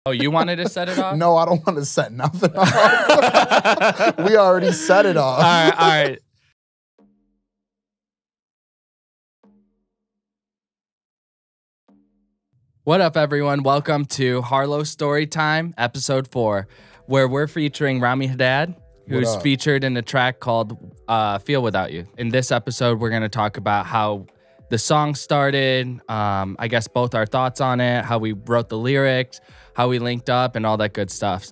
Oh, you wanted to set it off? No, I don't want to set nothing off. We already set it off. All right. What up, everyone? Welcome to Harlow Storytime, episode 4, where we're featuring Rami Haddad, who's featured in a track called Feel Without You. In this episode, we're going to talk about how the song started, I guess both our thoughts on it, how we wrote the lyrics, how we linked up, and all that good stuff.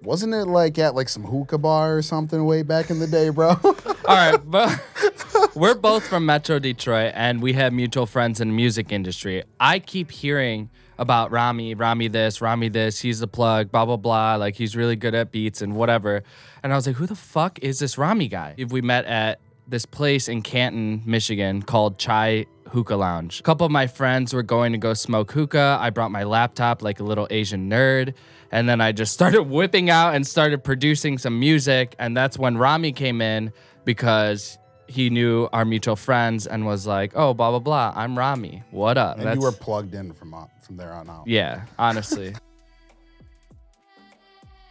Wasn't it like at like some hookah bar or something way back in the day, bro? All right, but we're both from Metro Detroit, and we have mutual friends in the music industry. I keep hearing about Rami this, he's the plug, blah, blah, blah. Like, he's really good at beats and whatever. And I was like, who the fuck is this Rami guy? We met at this place in Canton, Michigan called Chai Hookah Lounge. A couple of my friends were going to go smoke hookah. I brought my laptop like a little Asian nerd. And then I just started whipping out and started producing some music. And that's when Rami came in because he knew our mutual friends and was like, oh, blah, blah, blah. I'm Rami. What up? And you were plugged in from there on out. Yeah, honestly.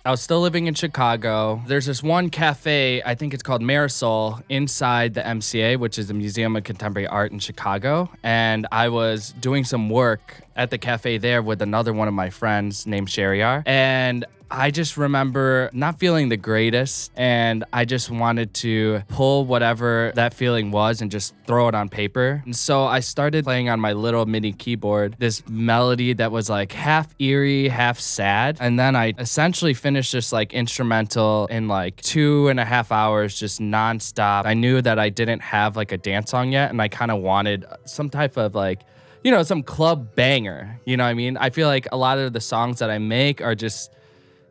I was still living in Chicago. There's this one cafe, I think it's called Marisol, inside the MCA, which is the Museum of Contemporary Art in Chicago. And I was doing some work at the cafe there with another one of my friends named Shariar. And I just remember not feeling the greatest, and I just wanted to pull whatever that feeling was and just throw it on paper. And so I started playing on my little mini keyboard this melody that was like half eerie, half sad. And then I essentially finished this like instrumental in like 2.5 hours, just nonstop. I knew that I didn't have like a dance song yet, and I kind of wanted some type of like, you know, some club banger. You know what I mean? I feel like a lot of the songs that I make are just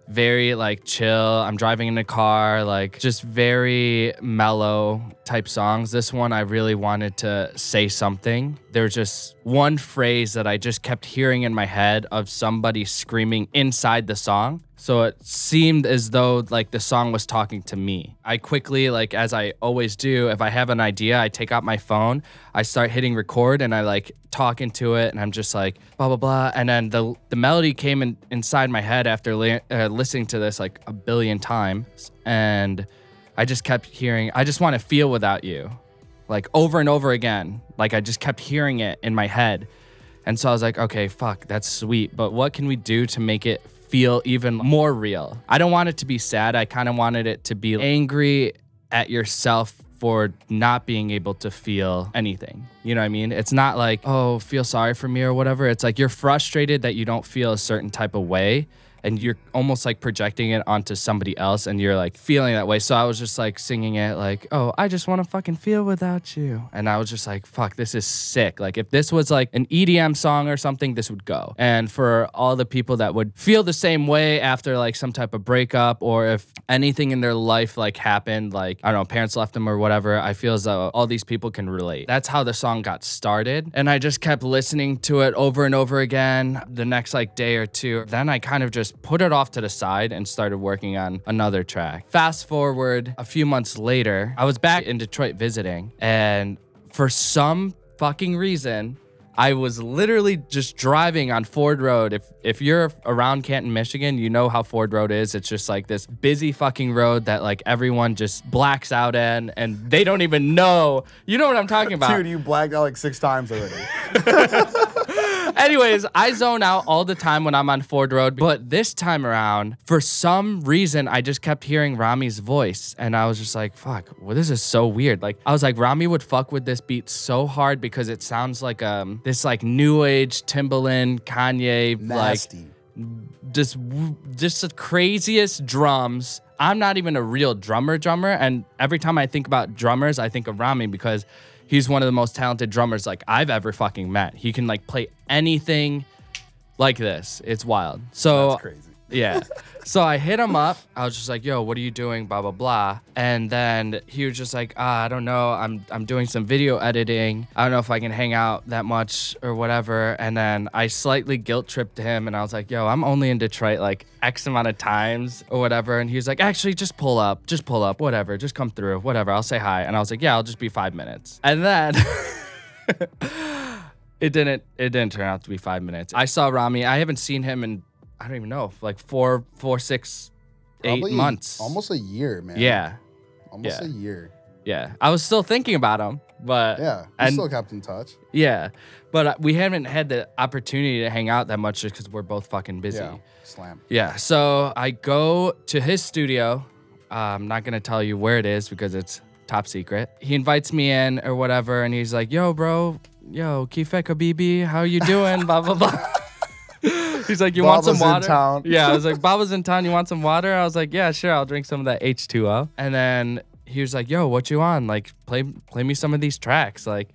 very like chill. I'm driving in a car, like just very mellow type songs. This one, I really wanted to say something. There was just one phrase that I just kept hearing in my head of somebody screaming inside the song. So it seemed as though like the song was talking to me. I quickly, like as I always do, if I have an idea, I take out my phone, I start hitting record, and I like talk into it, and I'm just like blah, blah, blah. And then the melody came inside my head after listening to this like a billion times. And I just kept hearing, I just want to feel without you, like over and over again. Like I just kept hearing it in my head. And so I was like, okay, fuck, that's sweet. But what can we do to make it feel even more real? I don't want it to be sad. I kind of wanted it to be angry at yourself for not being able to feel anything. You know what I mean? It's not like, oh, feel sorry for me or whatever. It's like you're frustrated that you don't feel a certain type of way, and you're almost like projecting it onto somebody else, and you're like feeling that way. So I was just like singing it like, oh, I just want to fucking feel without you. And I was just like, fuck, this is sick. Like if this was like an EDM song or something, this would go. And for all the people that would feel the same way after like some type of breakup, or if anything in their life like happened, like, I don't know, parents left them or whatever, I feel as though all these people can relate. That's how the song got started. And I just kept listening to it over and over again the next like day or two. Then I kind of just put it off to the side and started working on another track. Fast forward a few months later, I was back in Detroit visiting, and for some fucking reason, I was literally just driving on Ford Road. If you're around Canton, Michigan, you know how Ford Road is. It's just like this busy fucking road that like everyone just blacks out in, and they don't even know. You know what I'm talking about. Dude, you blacked out like 6 times already. Anyways, I zone out all the time when I'm on Ford Road, but this time around, for some reason, I just kept hearing Rami's voice, and I was just like, fuck, well, this is so weird. Like, I was like, Rami would fuck with this beat so hard because it sounds like this like new age Timbaland, Kanye, nasty. Like just the craziest drums. I'm not even a real drummer, and every time I think about drummers, I think of Rami because he's one of the most talented drummers like I've ever fucking met. He can like play anything like this. It's wild. So that's crazy. Yeah. So I hit him up. I was just like, yo, what are you doing? Blah, blah, blah. And then he was just like, I don't know. I'm doing some video editing. I don't know if I can hang out that much or whatever. And then I slightly guilt tripped him, and I was like, yo, I'm only in Detroit like X amount of times or whatever. And he was like, actually, just pull up, whatever. Just come through, whatever. I'll say hi. And I was like, yeah, I'll just be 5 minutes. And then It didn't turn out to be 5 minutes. I saw Rami. I haven't seen him in, I don't even know, like 6, Probably 8 months. Almost a year, man. Yeah. Almost yeah. a year. Yeah. I was still thinking about him, but Yeah. We still kept in touch. yeah. But we haven't had the opportunity to hang out that much just because we're both fucking busy. Yeah. Slam. Yeah. So I go to his studio. I'm not going to tell you where it is because it's top secret. He invites me in or whatever, and he's like, yo, bro, yo, Kifek Habibi, how you doing? Blah, blah, blah. He's like, you want some Baba's in water? town. Yeah, I was like, Baba's in town. You want some water? I was like, yeah, sure. I'll drink some of that H2O. And then he was like, yo, what you on? Like, play me some of these tracks. Like,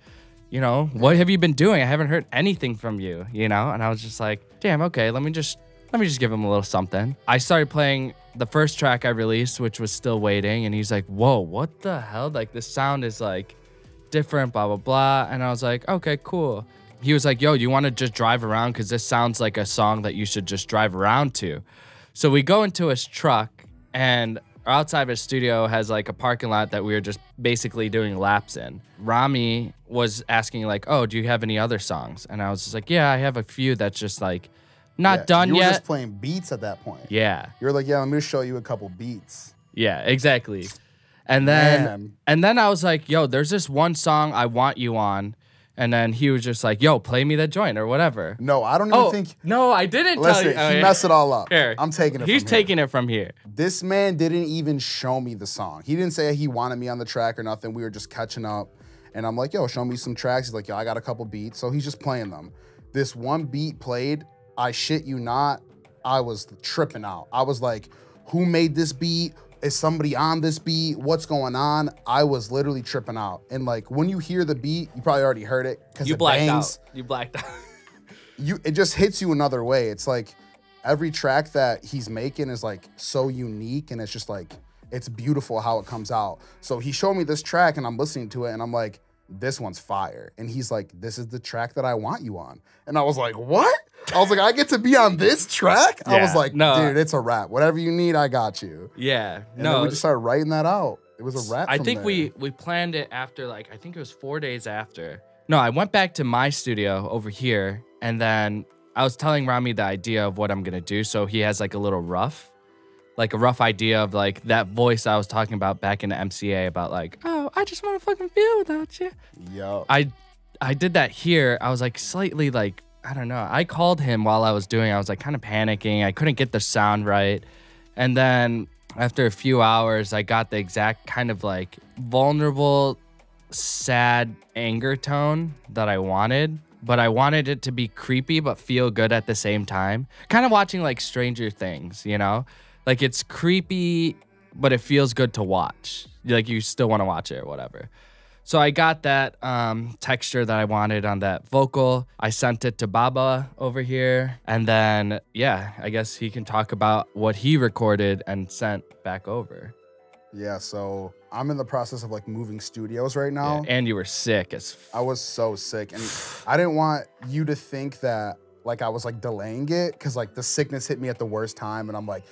you know, what have you been doing? I haven't heard anything from you, you know? And I was just like, damn, okay, let me just give him a little something. I started playing the first track I released, which was Still Waiting. And he's like, whoa, what the hell? Like, this sound is like different, blah, blah, blah. And I was like, okay, cool. He was like, yo, you want to just drive around? Because this sounds like a song that you should just drive around to. So we go into his truck, and outside of his studio has like a parking lot that we were just basically doing laps in. Rami was asking like, oh, do you have any other songs? And I was just like, yeah, I have a few that's just like not done you yet. You were just playing beats at that point. Yeah. You were like, yeah, let me show you a couple beats. Yeah, exactly. And then I was like, yo, there's this one song I want you on. And then he was just like, yo, play me the joint or whatever. No, I don't even think. No, I didn't tell you. Listen, he messed it all up. Here. I'm taking it He's from taking it from here. This man didn't even show me the song. He didn't say he wanted me on the track or nothing. We were just catching up. And I'm like, yo, show me some tracks. He's like, yo, I got a couple beats. So he's just playing them. This one beat played, I shit you not, I was tripping out. I was like, who made this beat? Is somebody on this beat? What's going on? I was literally tripping out. And like when you hear the beat, you probably already heard it because it bangs. You blacked out. It just hits you another way. It's like every track that he's making is like so unique, and it's just like it's beautiful how it comes out. So he showed me this track, and I'm listening to it, and I'm like, this one's fire. And he's like, this is the track that I want you on. And I was like, what? I was like, I get to be on this track? Yeah, I was like, no. dude, it's a wrap. Whatever you need, I got you. Yeah. And then we just started writing that out. It was a wrap. I think there. we planned it after like, I think it was 4 days after. No, I went back to my studio over here, and then I was telling Rami the idea of what I'm gonna do. So he has like a little rough idea of like that voice I was talking about back in the MCA about like, oh, I just want to fucking feel without you. Yo. I did that here. I was like slightly like, I don't know. I called him while I was doing, I was like kind of panicking. I couldn't get the sound right. And then after a few hours, I got the exact kind of like vulnerable, sad anger tone that I wanted. But I wanted it to be creepy but feel good at the same time. Kind of watching like Stranger Things, you know? Like it's creepy, but it feels good to watch. Like you still want to watch it or whatever. So I got that texture that I wanted on that vocal. I sent it to Baba over here. And then, yeah, I guess he can talk about what he recorded and sent back over. Yeah, so I'm in the process of like moving studios right now. Yeah, and you were sick as I was so sick. And I didn't want you to think that like I was like delaying it, because like the sickness hit me at the worst time. And I'm like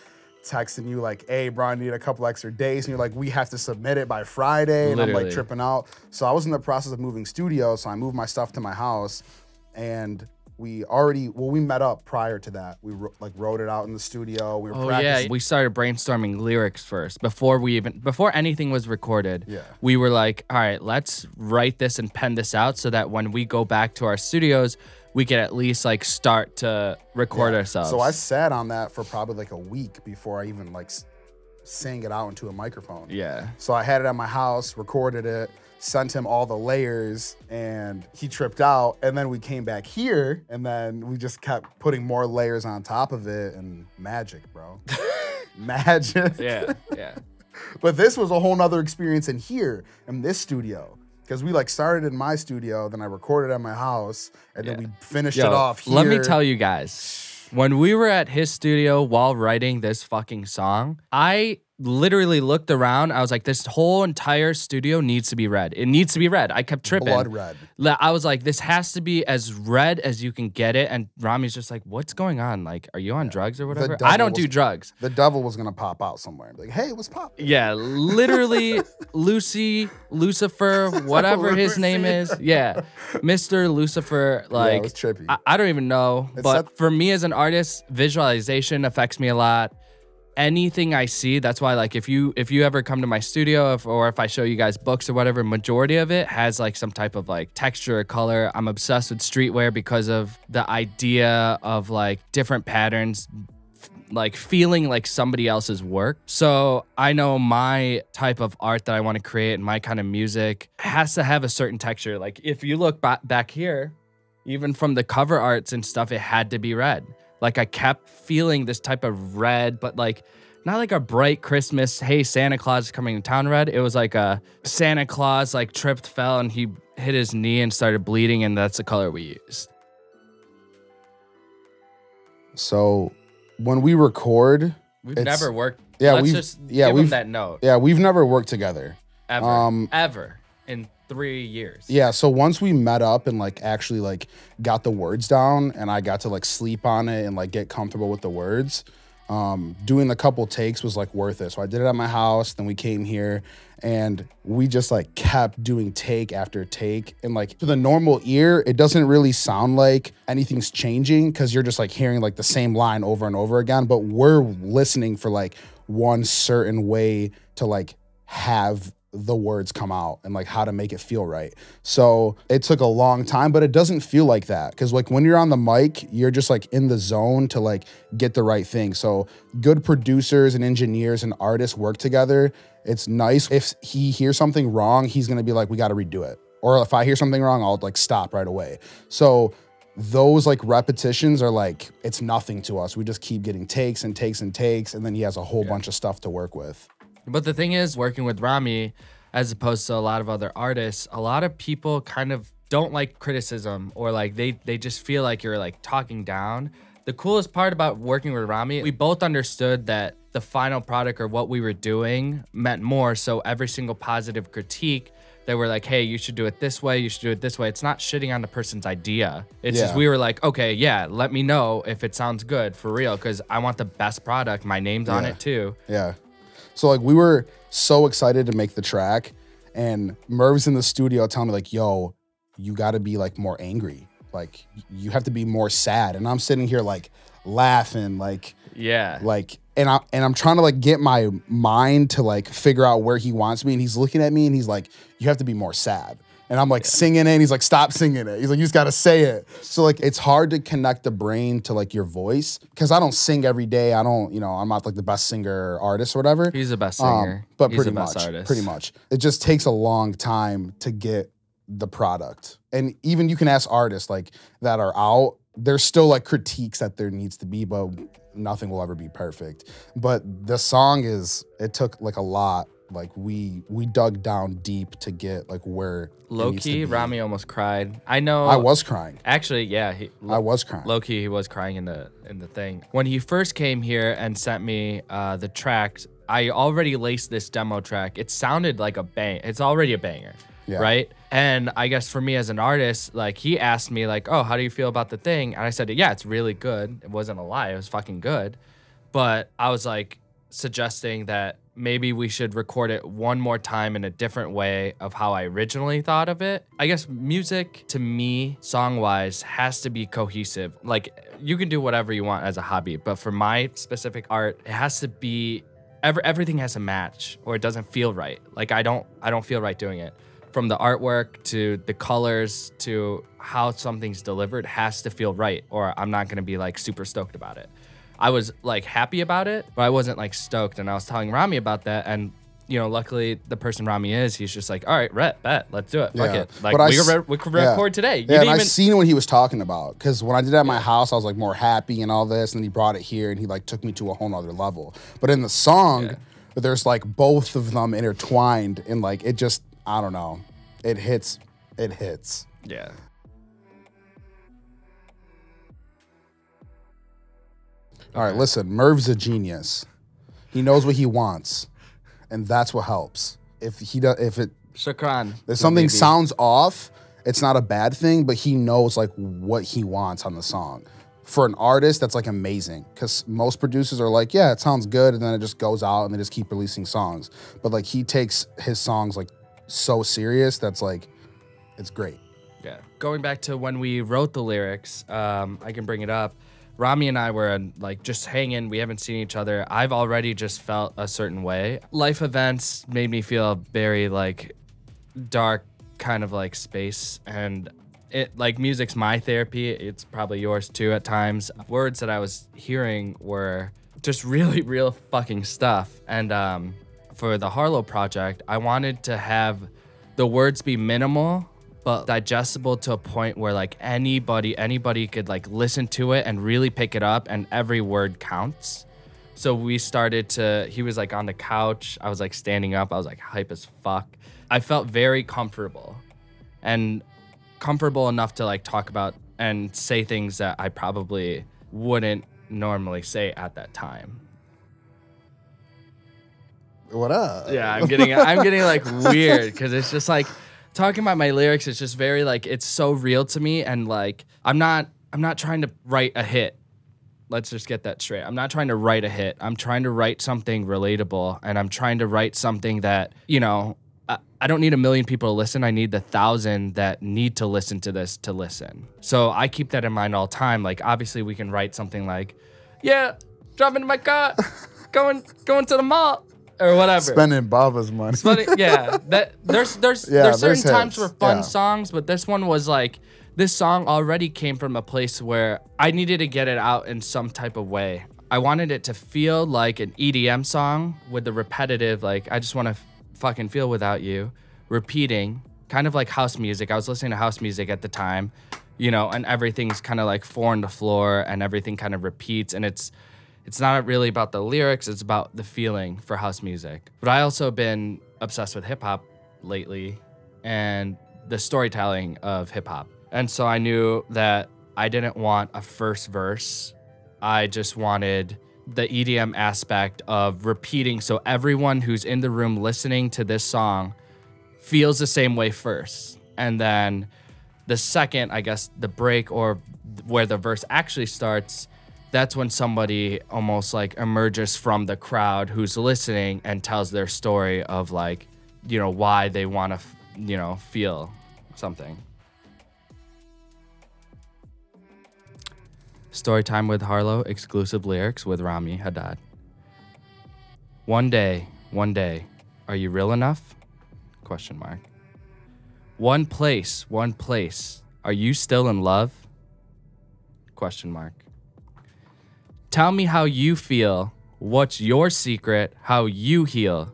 texting you like, hey, bro, I need a couple extra days. And you're like, we have to submit it by Friday. And I'm like tripping out. So I was in the process of moving studios. So I moved my stuff to my house, and we met up prior to that. We wrote it out in the studio. We were practicing. Yeah, we started brainstorming lyrics first before anything was recorded. Yeah. We were like, all right, let's write this and pen this out so that when we go back to our studios, we could at least like start to record ourselves. So I sat on that for probably like a week before I even like sang it out into a microphone. Yeah. So I had it at my house, recorded it, sent him all the layers, and he tripped out. And then we came back here, and then we just kept putting more layers on top of it, and magic, bro. Magic. Yeah, yeah. But this was a whole nother experience in here, in this studio. Because we like started in my studio, then I recorded at my house, and then we finished it off here. Let me tell you guys, when we were at his studio while writing this fucking song, I literally looked around. I was like, this whole entire studio needs to be red. It needs to be red. I kept tripping. Blood red. I was like, this has to be as red as you can get it. And Rami's just like, what's going on? Like, are you on drugs or whatever? I don't do drugs. The devil was gonna pop out somewhere. Like, hey, what's popping? Yeah, literally Lucifer, whatever his name is. Yeah, Mr. Lucifer. Like, it was trippy. I don't even know. But for me as an artist, visualization affects me a lot. Anything I see, that's why, like, if you ever come to my studio, or if I show you guys books or whatever, majority of it has like some type of like texture or color. I'm obsessed with streetwear because of the idea of like different patterns, like feeling like somebody else's work. So I know my type of art that I want to create and my kind of music has to have a certain texture. Like if you look back here, even from the cover arts and stuff, it had to be red. Like I kept feeling this type of red, but like not like a bright Christmas, hey, Santa Claus is coming to town red. It was like a Santa Claus like tripped, fell, and he hit his knee and started bleeding, and that's the color we used. So when we record, we've never worked. Yeah, let's just give them that note. Yeah, we've never worked together. Ever in 3 years. Yeah, so once we met up and like actually like got the words down, and I got to like sleep on it and like get comfortable with the words, doing the couple takes was like worth it. So I did it at my house, then we came here and we just like kept doing take after take. And like to the normal ear, it doesn't really sound like anything's changing because you're just like hearing like the same line over and over again, but we're listening for like one certain way to like have the words come out and like how to make it feel right. So it took a long time, but it doesn't feel like that because like when you're on the mic, you're just like in the zone to like get the right thing. So good producers and engineers and artists work together. It's nice. If he hears something wrong, he's gonna be like, we got to redo it. Or if I hear something wrong, I'll like stop right away. So those like repetitions are like, it's nothing to us. We just keep getting takes and takes and takes, and then he has a whole bunch of stuff to work with. But the thing is, working with Rami, as opposed to a lot of other artists, a lot of people kind of don't like criticism, or like they just feel like you're like talking down. The coolest part about working with Rami, we both understood that the final product or what we were doing meant more. So every single positive critique, they were like, hey, you should do it this way, you should do it this way. It's not shitting on the person's idea. It's just we were like, okay, yeah, let me know if it sounds good for real, because I want the best product. My name's on it too. Yeah. So like we were so excited to make the track, and Merv's in the studio telling me like, yo, you gotta be like more angry. Like you have to be more sad. And I'm sitting here like laughing, like, yeah, like, and I'm trying to like get my mind to like figure out where he wants me. And he's looking at me and he's like, you have to be more sad. And I'm like singing it, and he's like, stop singing it. He's like, you just gotta say it. So like, it's hard to connect the brain to like your voice, because I don't sing every day. I don't, you know, I'm not like the best singer or artist or whatever. He's the best singer, but he's pretty the best much, artist. pretty much. It just takes a long time to get the product. And even you can ask artists like that are out, there's still like critiques that there needs to be, but nothing will ever be perfect. But the song it took like a lot. Like we dug down deep to get like where low key Rami almost cried. I know I was crying. Actually, yeah, I was crying. Low key he was crying in the thing. When he first came here and sent me the tracks, I already laced this demo track. It sounded like a bang. It's already a banger. Yeah. Right? And I guess for me as an artist, like he asked me like, oh, how do you feel about the thing? And I said, yeah, it's really good. It wasn't a lie. It was fucking good. But I was like suggesting that maybe we should record it one more time in a different way of how I originally thought of it. I guess music to me, song-wise, has to be cohesive. Like you can do whatever you want as a hobby, but for my specific art, it has to be, everything has to match or it doesn't feel right. Like I don't feel right doing it. From the artwork to the colors to how something's delivered has to feel right, or I'm not gonna be like super stoked about it. I was like happy about it, but I wasn't like stoked. And I was telling Rami about that. And, you know, luckily the person Rami is, he's just like, all right, bet, let's do it. Fuck it. Like we could record today. Yeah, and I seen what he was talking about. Because when I did it at my house, I was like more happy and all this. And then he brought it here and he like took me to a whole nother level. But in the song, there's like both of them intertwined. And like, it just, I don't know. It hits. Yeah. All right, listen, Merv's a genius. He knows what he wants, and that's what helps. If Shukran. something sounds off, it's not a bad thing, but he knows like what he wants on the song. For an artist, that's like amazing, because most producers are like, yeah, it sounds good, and then it just goes out and they just keep releasing songs. But like he takes his songs like so serious, that's like, it's great. Yeah. Going back to when we wrote the lyrics, I can bring it up. Rami and I were like just hanging. We haven't seen each other. I've already just felt a certain way. Life events made me feel very like dark kind of like space, and it like music's my therapy. It's probably yours too at times. Words that I was hearing were just really real fucking stuff. And for the Harlow project, I wanted to have the words be minimal but digestible to a point where like anybody could like listen to it and really pick it up, and every word counts. So we started to, he was like on the couch, I was like standing up, I was like hype as fuck. I felt very comfortable, and comfortable enough to like talk about and say things that I probably wouldn't normally say at that time. What up? Yeah, I'm getting like weird, because it's just like talking about my lyrics. It's just very like, it's so real to me, and like I'm not trying to write a hit. Let's just get that straight. I'm not trying to write a hit. I'm trying to write something relatable, and I'm trying to write something that, you know, I don't need 1 million people to listen. I need the 1,000 that need to listen to this to listen. So I keep that in mind all the time. Like, obviously we can write something like, yeah, driving in my car, going to the mall, or whatever. Spending Baba's money. Yeah, there's certain times for fun songs, but this one was like, this song already came from a place where I needed to get it out in some type of way. I wanted it to feel like an EDM song with the repetitive, like, I just want to fucking feel without you, repeating, kind of like house music. I was listening to house music at the time, you know, and everything's kind of like 4 on the floor, and everything kind of repeats, and it's not really about the lyrics, it's about the feeling for house music. But I also been obsessed with hip hop lately, and the storytelling of hip hop. And so I knew that I didn't want a first verse. I just wanted the EDM aspect of repeating, so everyone who's in the room listening to this song feels the same way first. And then the second, I guess, the break, or where the verse actually starts, that's when somebody almost like emerges from the crowd who's listening and tells their story of like, you know, why they want to, you know, feel something. Storytime with Harlow, exclusive lyrics with Rami Haddad. One day, are you real enough? Question mark. One place, are you still in love? Question mark. Tell me how you feel. What's your secret? How you heal?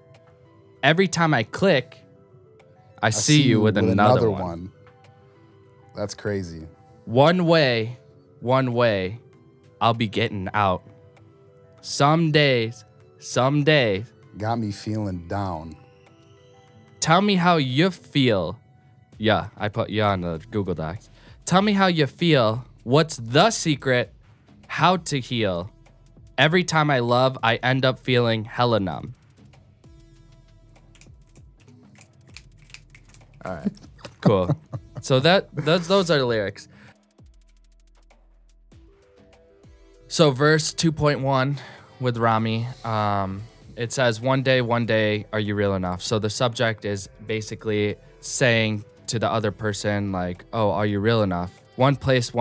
Every time I click, I see you with another one. That's crazy. One way, I'll be getting out. Some days, got me feeling down. Tell me how you feel. Yeah, I put yeah on the Google Docs. Tell me how you feel. What's the secret? How to heal. Every time I love, I end up feeling hella numb. All right, cool. So those are the lyrics. So verse 2.1 with Rami, it says, one day, are you real enough? So the subject is basically saying to the other person, like, oh, are you real enough? One place,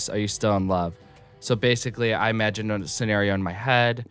are you still in love? So basically, I imagine a scenario in my head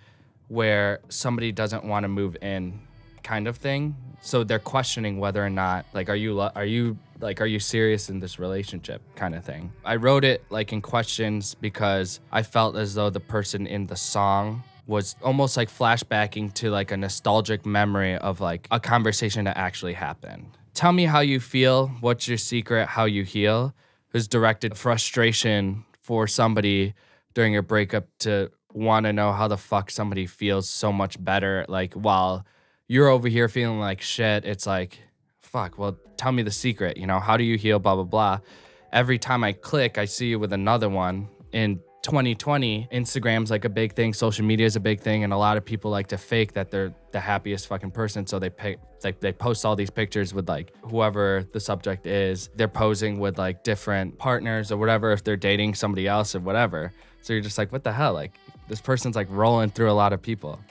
where somebody doesn't want to move in, kind of thing. So they're questioning whether or not, like, are you serious in this relationship, kind of thing. I wrote it like in questions because I felt as though the person in the song was almost like flashbacking to like a nostalgic memory of like a conversation that actually happened. Tell me how you feel. What's your secret? How you heal? Is directed frustration for somebody during a breakup to want to know how the fuck somebody feels so much better. Like, while you're over here feeling like shit, it's like, fuck, well, tell me the secret, you know, how do you heal, blah, blah, blah. Every time I click, I see you with another one in 2020, Instagram's like a big thing, social media is a big thing, and a lot of people like to fake that they're the happiest fucking person. So they post all these pictures with like whoever the subject is. They're posing with like different partners or whatever, if they're dating somebody else or whatever. So you're just like, what the hell? Like this person's like rolling through a lot of people.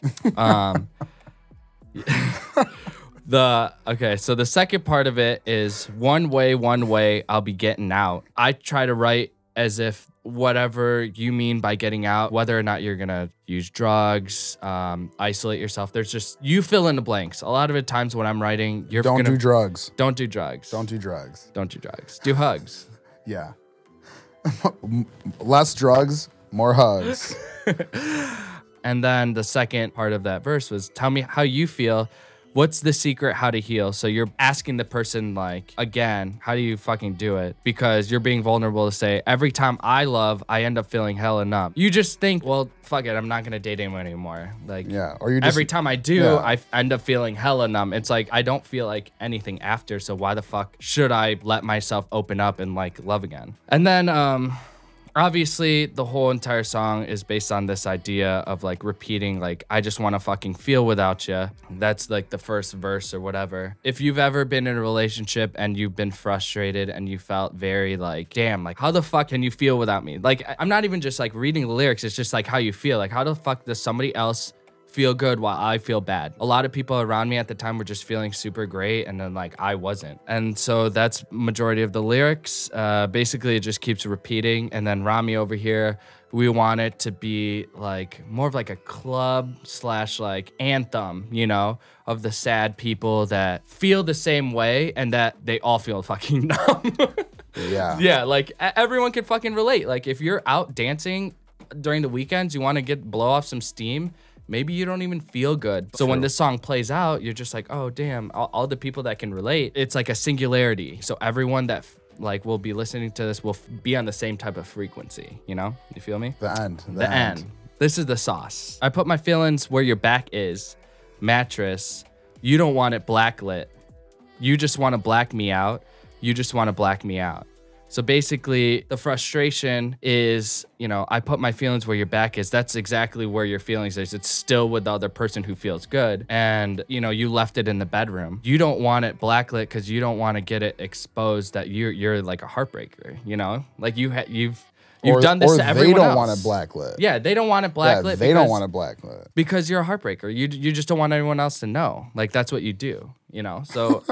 So the second part of it is one way I'll be getting out. I try to write as if whatever you mean by getting out, whether or not you're gonna use drugs, isolate yourself, there's just, you fill in the blanks. A lot of the times when I'm writing, Don't do drugs. Don't do drugs. Don't do drugs. Don't do drugs. Do hugs. Yeah. Less drugs, more hugs. And then the second part of that verse was, tell me how you feel. What's the secret how to heal? So you're asking the person, like, again, how do you fucking do it? Because you're being vulnerable to say, every time I love, I end up feeling hella numb. You just think, well, fuck it, I'm not gonna date anyone anymore. Like, yeah, or you just, every time I do, I end up feeling hella numb. It's like, I don't feel like anything after, so why the fuck should I let myself open up and like love again? And then, obviously, the whole entire song is based on this idea of like repeating, like, I just want to fucking feel without you. That's like the first verse or whatever. If you've ever been in a relationship and you've been frustrated and you felt very like, damn, like, how the fuck can you feel without me? Like, I'm not even just like reading the lyrics. It's just like how you feel. Like, how the fuck does somebody else feel good while I feel bad? A lot of people around me at the time were just feeling super great, and then like I wasn't. And so that's majority of the lyrics. Basically it just keeps repeating. And then Rami over here, we want it to be like more of like a club slash like anthem, you know, of the sad people that feel the same way and that they all feel fucking numb. Yeah. Yeah, like everyone can fucking relate. Like if you're out dancing during the weekends, you want to blow off some steam, maybe you don't even feel good. So when this song plays out, you're just like, oh, damn, all the people that can relate, it's like a singularity. So everyone that like will be listening to this will be on the same type of frequency, you know? You feel me? The end. The end. This is the sauce. I put my feelings where your back is. Mattress. You don't want it blacklit. You just want to black me out. You just want to black me out. So basically, the frustration is, you know, I put my feelings where your back is. That's exactly where your feelings is. It's still with the other person who feels good. And, you know, you left it in the bedroom. You don't want it blacklit because you don't want to get it exposed that you're like a heartbreaker, you know? Like you've done this to everyone else. They don't want it blacklit. Yeah, they don't want it blacklit. Yeah, they don't want it blacklit. Because you're a heartbreaker. You just don't want anyone else to know. Like that's what you do, you know? So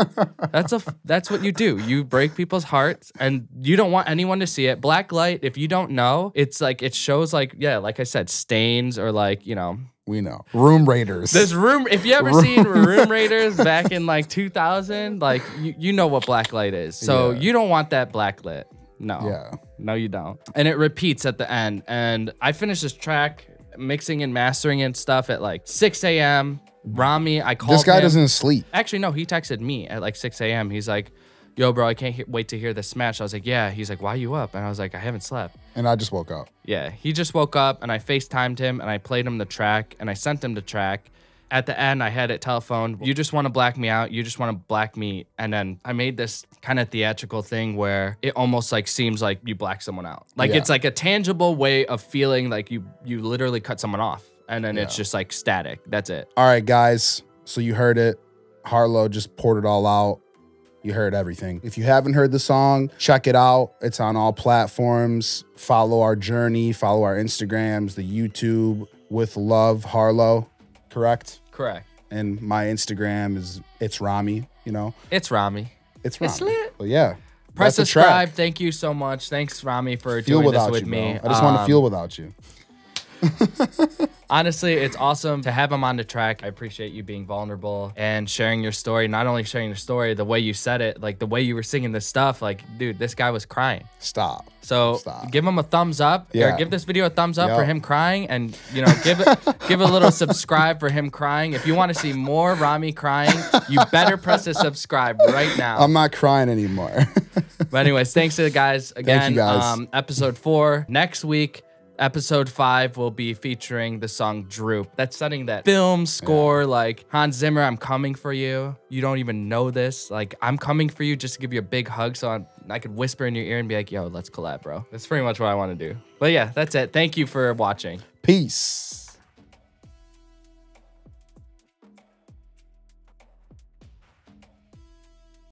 that's what you do. You break people's hearts and you don't want anyone to see it. Black light, if you don't know, it's like it shows like, yeah, like I said, stains or like, you know. We know. Room Raiders. If you ever seen Room Raiders back in like 2000, like you know what black light is. So you don't want that black lit. No. Yeah. No, you don't. And it repeats at the end. And I finished this track, mixing and mastering and stuff at like 6 a.m. Rami, I called him. This guy doesn't sleep. Actually, no, he texted me at like 6 a.m. He's like, yo, bro, I can't wait to hear this smash. I was like, yeah. He's like, why you up? And I was like, I haven't slept. And I just woke up. Yeah, he just woke up and I FaceTimed him and I played him the track and I sent him the track. At the end, I had it telephoned. You just want to black me out. You just want to black me. And then I made this kind of theatrical thing where it almost like seems like you black someone out. Like it's like a tangible way of feeling like you literally cut someone off. And then it's just like static. That's it. All right, guys. So you heard it. Harlow just poured it all out. You heard everything. If you haven't heard the song, check it out. It's on all platforms. Follow our journey. Follow our Instagrams, the YouTube, with love, Harlow. Correct? Correct. And my Instagram is It's Rami, you know? It's Rami. It's Rami. It's lit. But yeah. Press subscribe. Thank you so much. Thanks, Rami, for doing this with me. I just want to feel without you. Honestly, it's awesome to have him on the track. I appreciate you being vulnerable and sharing your story. Not only sharing your story, the way you said it, like the way you were singing this stuff, like, dude, this guy was crying. Stop. So give him a thumbs up. Yeah. Or give this video a thumbs up for him crying, and you know, give a little subscribe for him crying. If you want to see more Rami crying, you better press the subscribe right now. I'm not crying anymore. But anyways, thanks to the guys again. Thank you guys. Episode 4 next week. Episode 5 will be featuring the song Droop. That's setting that film score, like Hans Zimmer, I'm coming for you. You don't even know this. Like, I'm coming for you just to give you a big hug so I could whisper in your ear and be like, yo, let's collab, bro. That's pretty much what I want to do. But yeah, that's it. Thank you for watching. Peace.